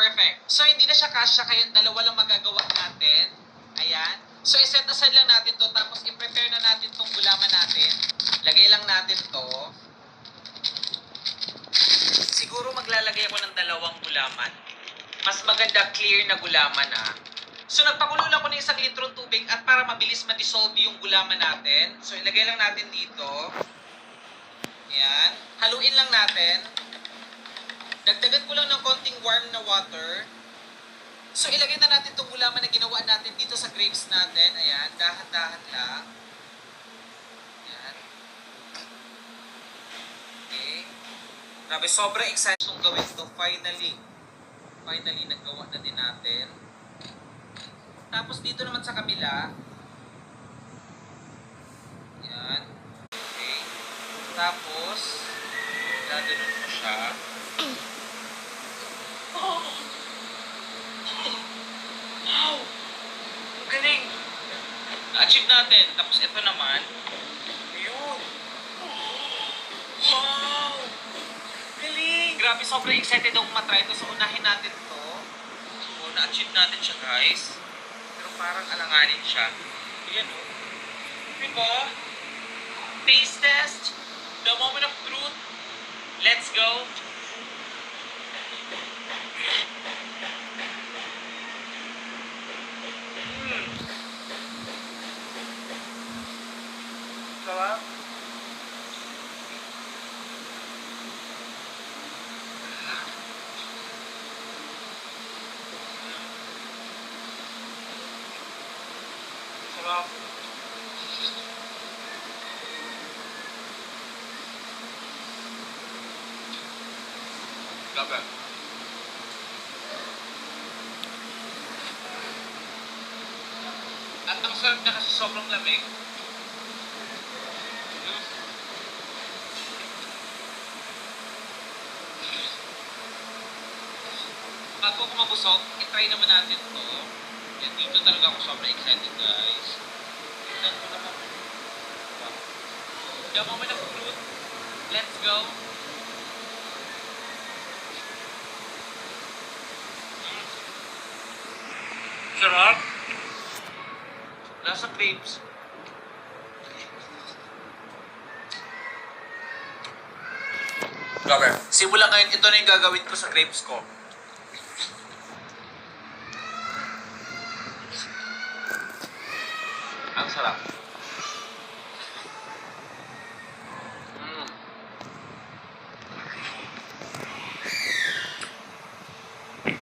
Perfect. So, hindi na siya kasya, kaya dalawa lang magagawa natin. Ayan. So, iset aside lang natin to, tapos i-prepare na natin tong gulaman natin. Lagay lang natin to. Siguro maglalagay ako ng dalawang gulaman. Mas maganda clear na gulaman So, nagpakulo lang ako ng 1 litrong tubig at para mabilis ma-dissolve yung gulaman natin. So, ilagay lang natin dito. Ayan. Haluin lang natin. Dagdagan ko lang ng konting warm na water. So, ilagay na natin itong gulaman na ginawa natin dito sa grapes natin. Ayan, dahan-dahan lang. Ayan. Okay. Grabe, sobrang excited kong gawin ito. Finally, nagawa na din natin. Tapos, dito naman sa kabila. Ayan. Okay. Tapos, gaganon mo siya. Wow! Galing! Na-achieve natin. Tapos ito naman. Ayun! Wow! Galing! Grabe, sobrang excited akong matry ito. So, unahin natin ito. So, na-achieve natin siya, guys. Pero parang alanganin siya. Ayan, o. Diba? Taste test. The moment of truth. Let's go. Sarap. Sarap. Grabe. At ang sarap niya kasi sobrang lamig. Bago ko mabusog, i-try naman natin to. Yan, dito talaga ako sobrang excited, guys. Tignan ko naman. The moment of truth. Let's go. Sarap. Lasa grapes. Grabe. Simula ngayon, ito na yung gagawin ko sa grapes ko. Ang sarap.